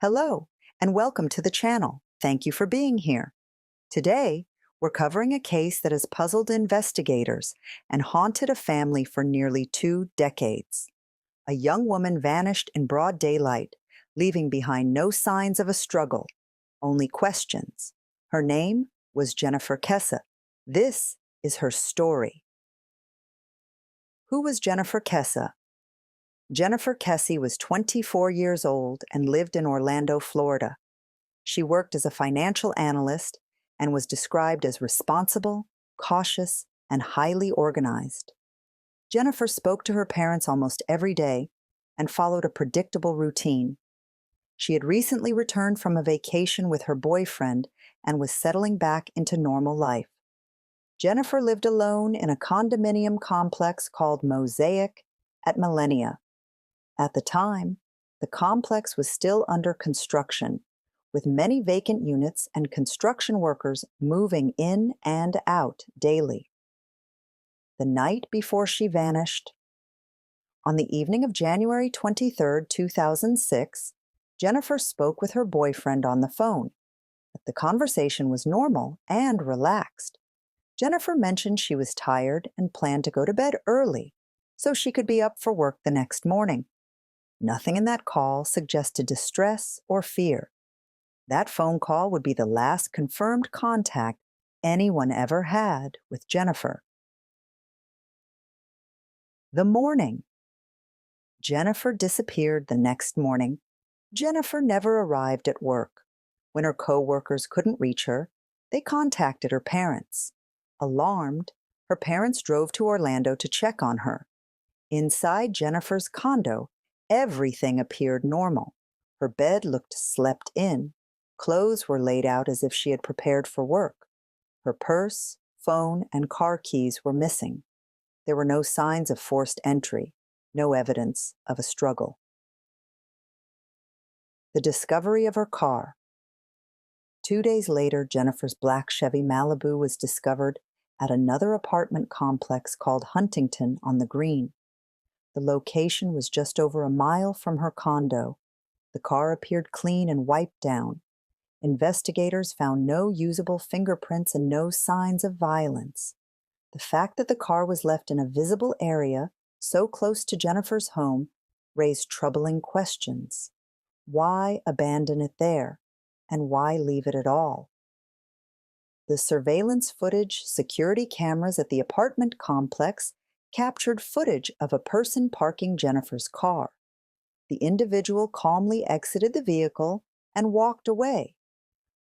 Hello, and welcome to the channel. Thank you for being here. Today, we're covering a case that has puzzled investigators and haunted a family for nearly 2 decades. A young woman vanished in broad daylight, leaving behind no signs of a struggle, only questions. Her name was Jennifer Kesse. This is her story. Who was Jennifer Kesse? Jennifer Kesse was 24 years old and lived in Orlando, Florida. She worked as a financial analyst and was described as responsible, cautious, and highly organized. Jennifer spoke to her parents almost every day and followed a predictable routine. She had recently returned from a vacation with her boyfriend and was settling back into normal life. Jennifer lived alone in a condominium complex called Mosaic at Millennia. At the time, the complex was still under construction, with many vacant units and construction workers moving in and out daily. The night before she vanished, on the evening of January 23, 2006, Jennifer spoke with her boyfriend on the phone. The conversation was normal and relaxed. Jennifer mentioned she was tired and planned to go to bed early so she could be up for work the next morning. Nothing in that call suggested distress or fear. That phone call would be the last confirmed contact anyone ever had with Jennifer. The morning. Jennifer disappeared the next morning. Jennifer never arrived at work. When her co-workers couldn't reach her, they contacted her parents. Alarmed, her parents drove to Orlando to check on her. Inside Jennifer's condo, everything appeared normal. Her bed looked slept in. Clothes were laid out as if she had prepared for work. Her purse, phone, and car keys were missing. There were no signs of forced entry, no evidence of a struggle. The discovery of her car. 2 days later, Jennifer's black Chevy Malibu was discovered at another apartment complex called Huntington on the Green. The location was just over a mile from her condo. The car appeared clean and wiped down. Investigators found no usable fingerprints and no signs of violence. The fact that the car was left in a visible area so close to Jennifer's home raised troubling questions. Why abandon it there? And why leave it at all? The surveillance footage, security cameras at the apartment complex captured footage of a person parking Jennifer's car. The individual calmly exited the vehicle and walked away.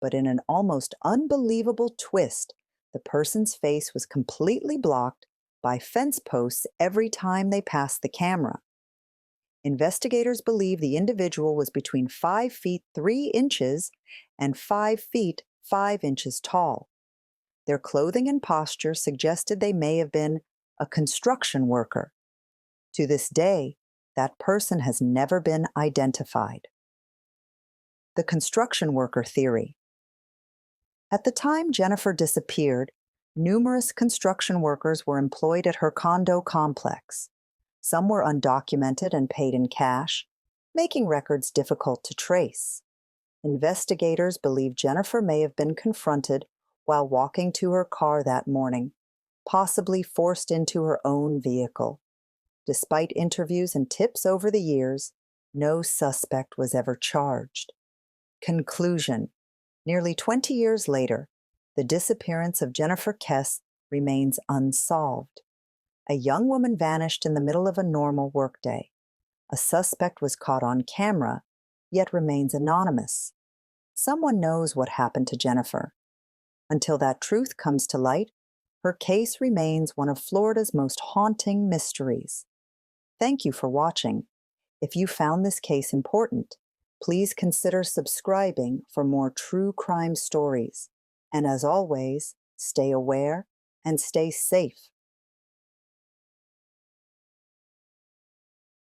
But in an almost unbelievable twist, the person's face was completely blocked by fence posts every time they passed the camera. Investigators believe the individual was between 5 feet 3 inches and 5 feet 5 inches tall. Their clothing and posture suggested they may have been a construction worker. To this day, that person has never been identified. The construction worker theory. At the time Jennifer disappeared, numerous construction workers were employed at her condo complex. Some were undocumented and paid in cash, making records difficult to trace. Investigators believe Jennifer may have been confronted while walking to her car that morning, possibly forced into her own vehicle. Despite interviews and tips over the years, no suspect was ever charged. Conclusion. Nearly 20 years later, the disappearance of Jennifer Kesse remains unsolved. A young woman vanished in the middle of a normal workday. A suspect was caught on camera, yet remains anonymous. Someone knows what happened to Jennifer. Until that truth comes to light, her case remains one of Florida's most haunting mysteries. Thank you for watching. If you found this case important, please consider subscribing for more true crime stories. And as always, stay aware and stay safe.